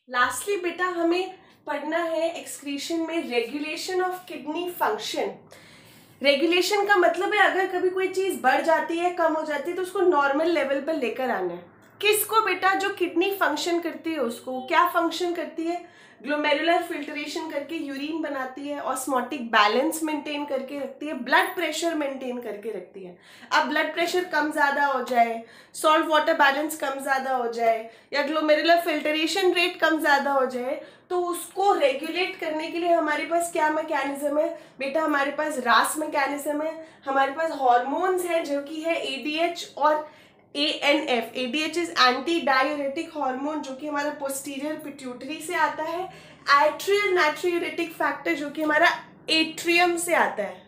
Lastly बेटा हमें पढ़ना है एक्सक्रीशन में regulation of kidney function. Regulation का मतलब है अगर कभी कोई चीज बढ़ जाती है, कम हो जाती है, तो उसको नॉर्मल लेवल पर लेकर आना है। किसको बेटा? जो किडनी फंक्शन करती है उसको। क्या फंक्शन करती है? ग्लोमेरुलर फिल्ट्रेशन करके यूरिन बनाती है, ऑस्मोटिक बैलेंस मेंटेन करके रखती है, ब्लड प्रेशर मेंटेन करके रखती है। अब ब्लड प्रेशर कम ज्यादा हो जाए, सॉल्ट वाटर बैलेंस कम ज्यादा हो जाए, या ग्लोमेरुलर फिल्ट्रेशन रेट कम ज्यादा हो जाए, तो उसको रेगुलेट करने के लिए हमारे पास क्या मैकेनिज्म है बेटा? हमारे पास रास मैकेनिज्म है, हमारे पास हॉर्मोन्स हैं जो कि है एडीएच और ANF। ADH is anti diuretic hormone जो कि हमारा पोस्टीरियर पिट्यूटरी से आता है। एट्रियल नाट्रियूरेटिक फैक्टर जो कि हमारा एट्रियम से आता है।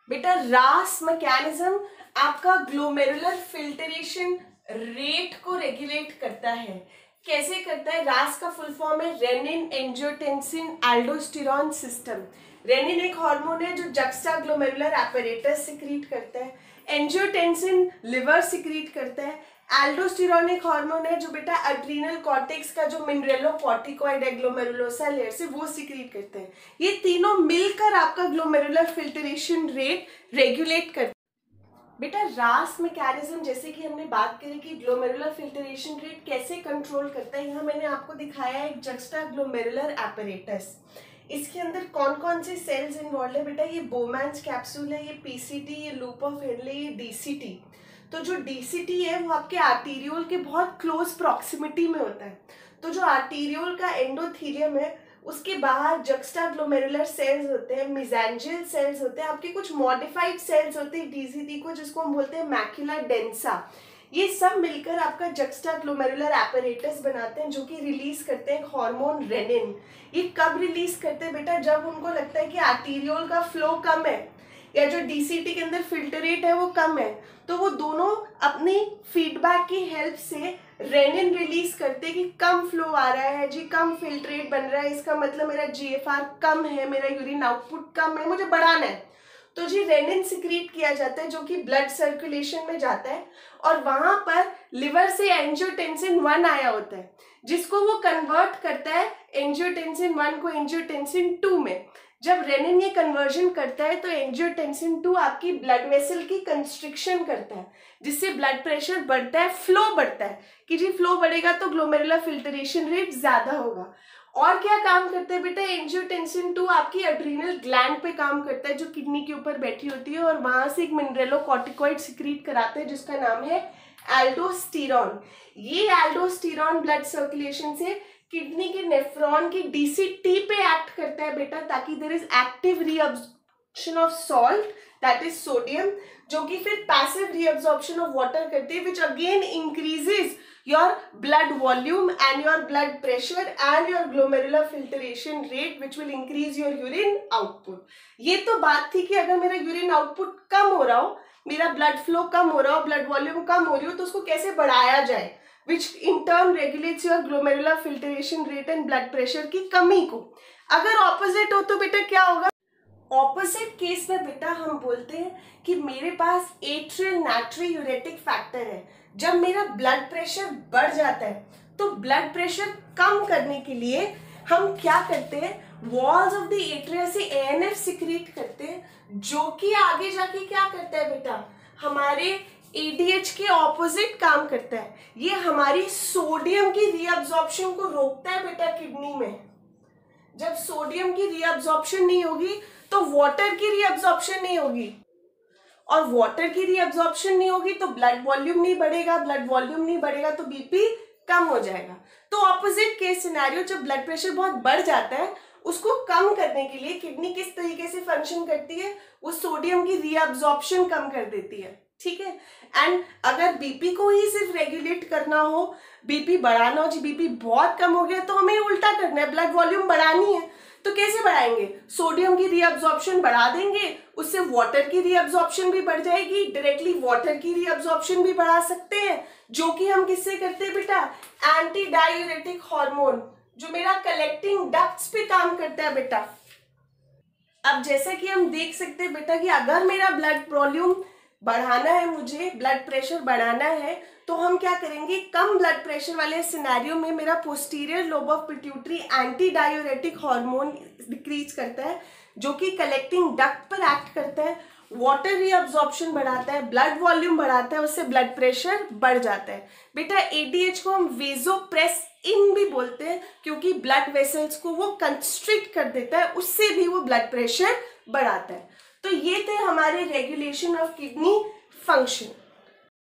बेटा रास मैकेनिज्म आपका ग्लोमेरुलर फिल्ट्रेशन रेट को रेगुलेट करता है। कैसे करता है? रास का फुल फॉर्म है renin angiotensin aldosterone system. Renin एक हार्मोन है जो जक्स्टा ग्लोमेरुलर एपरेटस सिक्रीट करता है। एंजियोटेंसिन लिवर सिक्रीट करता है। एल्डोस्टेरॉन एक हार्मोन है जो बेटा एड्रीनल कॉर्टेक्स का जो मिनरेलोकॉर्टिकॉइड है ग्लोमेरुलोसा लेयर से वो सिक्रीट करते हैं। ये तीनों मिलकर आपका ग्लोमेरुलर फिल्ट्रेशन रेट रेगुलेट करते हैं। बेटा रास मैकेनिज्म जैसे कि हमने बात करी कि ग्लोमेरुलर फिल्ट्रेशन रेट कैसे कंट्रोल करता है, यहाँ मैंने आपको दिखाया है एक जक्स्टा ग्लोमेरुलर एपरेटस। इसके अंदर कौन कौन से सेल्स इन्वॉल्व है बेटा? ये बोमैन्स कैप्सूल है, ये पीसीटी, ये लूप ऑफ हेडले, ये डीसीटी। तो जो डीसीटी है वो आपके आर्टीरियोल के बहुत क्लोज प्रॉक्सिमिटी में होता है। तो जो आर्टीरियोल का एंडोथीलियम है उसके बाहर जक्स्टा ग्लोमेरुलर सेल्स होते हैं, मेसेंजियल सेल्स होते हैं, आपके कुछ मॉडिफाइड सेल्स होते हैं डीसीटी को, जिसको हम बोलते हैं मैक्युला डेंसा। ये सब मिलकर आपका जक्स्टा ग्लोमेरुलर एपरेटस बनाते हैं जो कि रिलीज करते हैं हार्मोन रेनिन। ये कब रिलीज करते हैं बेटा? जब उनको लगता है कि आर्टीरियोल का फ्लो कम है या जो डीसीटी के अंदर फिल्ट्रेट है वो कम है, तो वो दोनों अपनी फीडबैक की हेल्प से रेनिन रिलीज करते हैं कि कम फ्लो आ रहा है जी, कम फिल्ट्रेट बन रहा है, इसका मतलब मेरा जीएफआर कम है, मेरा यूरिन आउटपुट कम है, मुझे बढ़ाना है। तो जी रेनिन सिक्रीट किया जाता है जो कि ब्लड सर्कुलेशन में जाता है और वहां पर लिवर से एंजियोटेंसिन 1 आया होता है जिसको वो कन्वर्ट करता है एंजियोटेंसिन 1 को एंजियोटेंसिन 2 में। जब रेनिन ये कन्वर्जन करता है तो एंजियोटेंसिन 2 आपकी ब्लड वेसल की कंस्ट्रिक्शन करता है जिससे ब्लड प्रेशर बढ़ता है, फ्लो बढ़ता है कि जी फ्लो बढ़ेगा तो ग्लोमेरुलर फिल्ट्रेशन रेट ज्यादा होगा। और क्या काम करता है बेटा? एंजियोटेंसिन 2 आपकी एड्रीनल ग्लैंड पे काम करता है जो किडनी के ऊपर बैठी होती है और वहां से एक मिनरेलोकॉर्टिकॉइड सिक्रीट कराते हैं जिसका नाम है एल्डोस्टेरॉन। ये एल्डोस्टेरॉन ब्लड सर्कुलेशन से किडनी के नेफ्रॉन की डीसीटी पे एक्ट करता है बेटा, ताकि there is active reabsorption of salt that is sodium, जो कि फिर पैसिव रीअब्जॉर्प्शन ऑफ वाटर करती है, which again increases your blood volume and your blood pressure and your glomerular filtration rate which will increase your urine output। ये तो बात थी कि अगर मेरा यूरिन आउटपुट कम हो रहा हो, मेरा ब्लड फ्लो कम हो रहा हो, ब्लड वॉल्यूम कम हो रही हो, तो उसको कैसे बढ़ाया जाए, which in turn regulates your glomerular filtration rate and blood pressure की कमी को। अगर ऑपोजिट हो तो बेटा क्या होगा? ऑपोजिट केस में बेटा हम बोलते हैं कि मेरे पास एट्रियल नाट्रियूरेटिक फैक्टर है। जब मेरा ब्लड प्रेशर बढ़ जाता है तो ब्लड प्रेशर कम करने के लिए हम क्या करते हैं? वॉल्स ऑफ द एट्रिया से एएनएफ सिक्रीट करते हैं जो कि आगे जाके क्या करता है बेटा? हमारे एडीएच के ऑपोजिट काम करता है। ये हमारी सोडियम की रीअब्जॉर्प्शन को रोकता है बेटा किडनी में। जब सोडियम की रीअब्जॉर्प्शन नहीं होगी तो वाटर की रीअब्जॉर्प्शन नहीं होगी, और वाटर की रीअब्जॉर्प्शन नहीं होगी तो ब्लड वॉल्यूम नहीं बढ़ेगा, ब्लड वॉल्यूम नहीं बढ़ेगा तो बीपी कम हो जाएगा। तो ऑपोजिट केस सिनेरियो, जब ब्लड प्रेशर बहुत बढ़ जाता है उसको कम करने के लिए किडनी किस तरीके से फंक्शन करती है? वो सोडियम की रीअब्जॉर्प्शन कम कर देती है, ठीक है। एंड अगर बीपी को ही सिर्फ रेगुलेट करना हो, बीपी बढ़ाना हो, जी बीपी बहुत कम हो गया तो हमें उल्टा करना है, ब्लड वॉल्यूम बढ़ानी है। तो कैसे बढ़ाएंगे? सोडियम की रीअब्जॉर्प्शन बढ़ा देंगे, उससे वाटर की रीअब्जॉर्प्शन भी बढ़ जाएगी, डायरेक्टली वाटर की रीअब्जॉर्प्शन भी बढ़ा सकते हैं, जो कि हम किससे करते हैं बेटा? एंटी डायूरेटिक हार्मोन जो मेरा कलेक्टिंग डक्ट्स पे काम करता है बेटा। अब जैसा कि हम देख सकते हैं बेटा कि अगर मेरा ब्लड वॉल्यूम बढ़ाना है, मुझे ब्लड प्रेशर बढ़ाना है, तो हम क्या करेंगे, कम ब्लड प्रेशर वाले सिनेरियो में मेरा posterior lobe of pituitary anti diuretic hormone decrease करता है, जो कि कलेक्टिंग डक्ट पर एक्ट करता है, वाटर रीअब्जॉर्प्शन बढ़ाता है, ब्लड वॉल्यूम बढ़ाता है, उससे ब्लड प्रेशर बढ़ जाता है। बेटा एडीएच को हम वेजोप्रेस इन भी बोलते हैं, क्योंकि ब्लड वेसल्स को वो कंस्ट्रिक्ट कर देता है, उससे भी वो ब्लड प्रेशर बढ़ाता है। तो ये थे हमारे रेगुलेशन ऑफ किडनी फंक्शन।